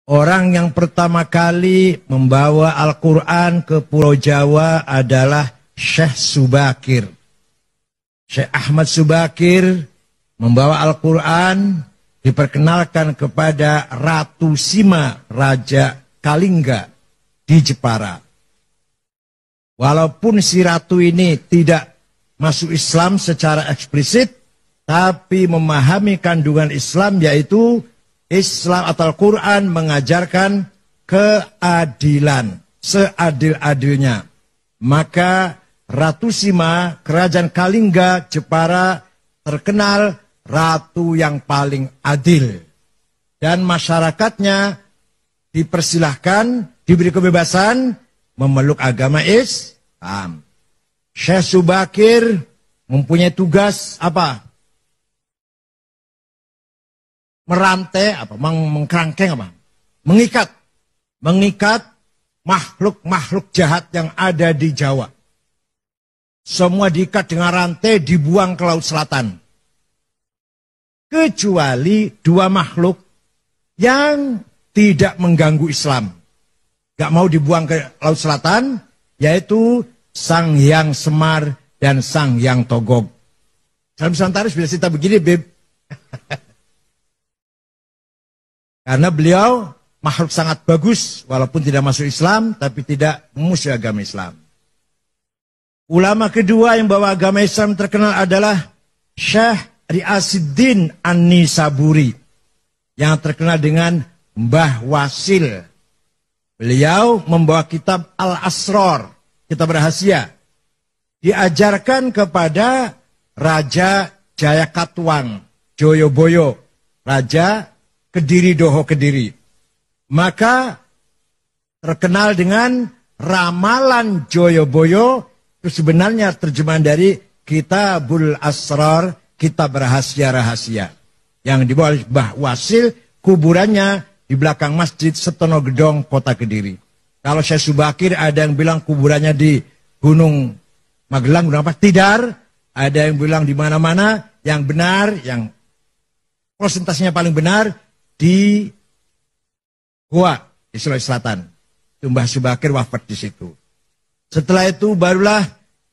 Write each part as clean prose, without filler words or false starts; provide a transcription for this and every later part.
Orang yang pertama kali membawa Al-Quran ke Pulau Jawa adalah Syekh Subakir. Syekh Ahmad Subakir membawa Al-Quran, diperkenalkan kepada Ratu Sima, Raja Kalingga di Jepara. Walaupun si ratu ini tidak masuk Islam secara eksplisit, tapi memahami kandungan Islam, yaitu Islam atau Al-Quran mengajarkan keadilan, seadil-adilnya. Maka Ratu Sima, Kerajaan Kalingga, Jepara, terkenal ratu yang paling adil. Dan masyarakatnya dipersilahkan, diberi kebebasan memeluk agama Islam. Syekh Subakir mempunyai tugas apa? Merantai apa? Mengkerangkeng apa? Mengikat makhluk-makhluk jahat yang ada di Jawa. Semua diikat dengan rantai, dibuang ke Laut Selatan. Kecuali dua makhluk yang tidak mengganggu Islam. Gak mau dibuang ke Laut Selatan, yaitu Sang Hyang Semar dan Sang Hyang Togog. Dalam Nusantara bila cerita begini, Beb. Karena beliau makhluk sangat bagus, walaupun tidak masuk Islam, tapi tidak memusuhi agama Islam. Ulama kedua yang bawa agama Islam terkenal adalah Syekh Ri'asuddin An-Nisaburi, yang terkenal dengan Mbah Wasil. Beliau membawa kitab Al-Asrar, kitab rahasia. Diajarkan kepada Raja Jayakatwang, Joyoboyo, Raja Kediri Doho Kediri. Maka terkenal dengan ramalan Joyoboyo, itu sebenarnya terjemahan dari Kitabul Asrar, kitab rahasia-rahasia. Yang dibawa oleh Mbah Wasil, kuburannya di belakang Masjid Setono Gedong, Kota Kediri. Kalau Syekh Subakir ada yang bilang kuburannya di Gunung Magelang, Gunung apa? Tidar. Ada yang bilang di mana-mana. Yang benar, yang prosentasinya paling benar, di Goa, di Sulawesi Selatan. Mbah Subakir wafat di situ. Setelah itu barulah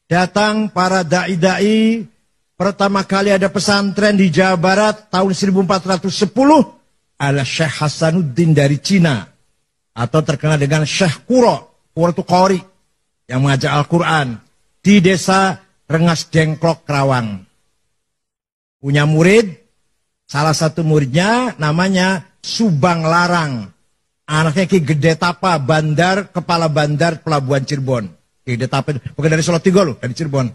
datang para da'i-da'i. Pertama kali ada pesantren di Jawa Barat tahun 1410 adalah Syekh Hasanuddin dari Cina. Atau terkenal dengan Syekh Kuro. Kuro itu Qori yang mengajar Al-Quran di desa Rengas Dengklok, Kerawang. Punya murid, salah satu muridnya namanya Subang Larang. Anaknya Ki Gede Tapa, kepala bandar pelabuhan Cirebon. Ki Gede Tapa itu bukan dari Solo Tigo loh, dari Cirebon.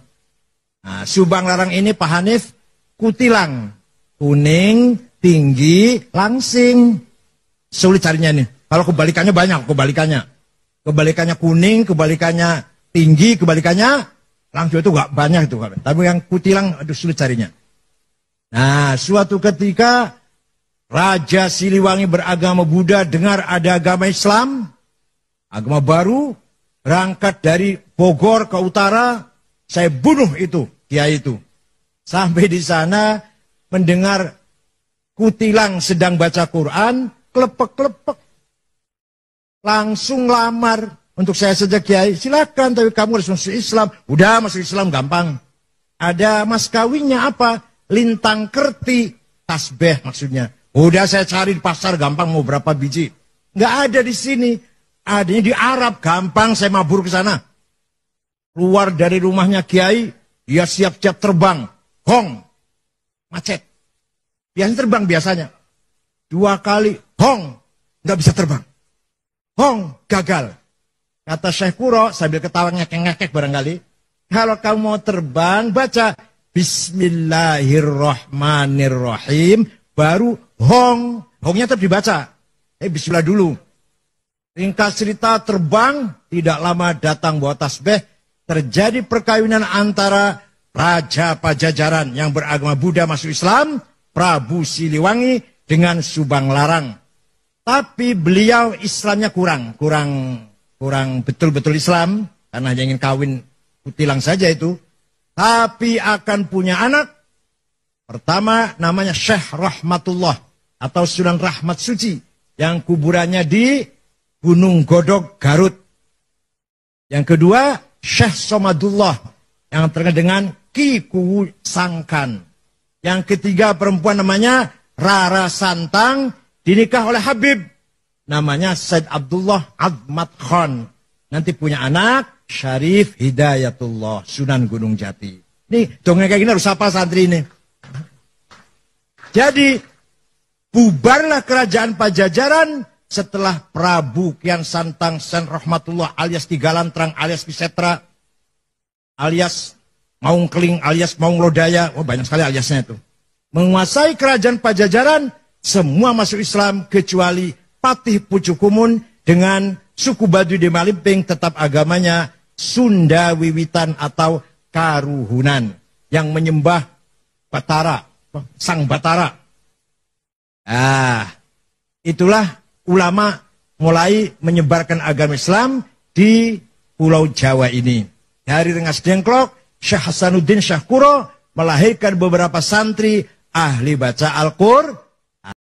Nah, Subang Larang ini Pak Hanif kutilang. Kuning, tinggi, langsing. Sulit carinya nih. Kalau kebalikannya banyak, kebalikannya. Kebalikannya kuning, kebalikannya tinggi, kebalikannya langsing itu gak banyak itu. Tapi yang kutilang, aduh sulit carinya. Nah, suatu ketika Raja Siliwangi beragama Buddha dengar ada agama Islam, agama baru, berangkat dari Bogor ke utara, saya bunuh itu, kiai itu. Sampai di sana mendengar kutilang sedang baca Quran, klepek-klepek. Langsung lamar untuk saya saja kiai, silakan tapi kamu harus masuk Islam. Udah masuk Islam gampang. Ada mas kawinnya apa? Lintang kerti, tasbih maksudnya. Udah saya cari di pasar gampang mau berapa biji. Nggak ada di sini. Adanya di Arab gampang saya mabur ke sana. Keluar dari rumahnya kiai, dia siap-siap terbang. Hong, macet. Biasanya terbang biasanya. 2 kali, hong, nggak bisa terbang. Hong, gagal. Kata Syekh Kuro sambil ketawa ngekek-ngekek barangkali. Kalau kamu mau terbang, baca Bismillahirrahmanirrahim. Baru hong. Hongnya tetap dibaca. Bismillah dulu. Ringkas cerita terbang. Tidak lama datang bawa tasbih. Terjadi perkawinan antara Raja Pajajaran yang beragama Buddha masuk Islam. Prabu Siliwangi dengan Subang Larang. Tapi beliau Islamnya kurang betul-betul Islam, karena hanya ingin kawin kutilang saja itu. Tapi akan punya anak. Pertama namanya Syekh Rahmatullah atau Sunan Rahmat Suci. yang kuburannya di Gunung Godog, Garut. Yang kedua, Syekh Somadullah yang terkenal dengan Ki Kuwu Sangkan. Yang ketiga, perempuan namanya Rara Santang, dinikah oleh Habib. Namanya Said Abdullah Azmat Khan. Nanti punya anak, Syarif Hidayatullah, Sunan Gunung Jati. Nih, dongeng kayak gini harus apa santri ini? Jadi, bubarlah kerajaan Pajajaran setelah Prabu Kian Santang Sen Rahmatullah alias Tiga Lantrang alias Kisetra alias Maung Keling alias Maung Lodaya. Oh, banyak sekali aliasnya itu. Menguasai kerajaan Pajajaran, semua masuk Islam kecuali Patih Pucukumun dengan suku Baduy di Malimping tetap agamanya Sunda Wiwitan atau Karuhunan yang menyembah Batara, Sang Batara. Itulah ulama mulai menyebarkan agama Islam di Pulau Jawa ini. Dari Rengas Dengklok, Syekh Hasanuddin Syekh Kuro melahirkan beberapa santri ahli baca Al-Qur'an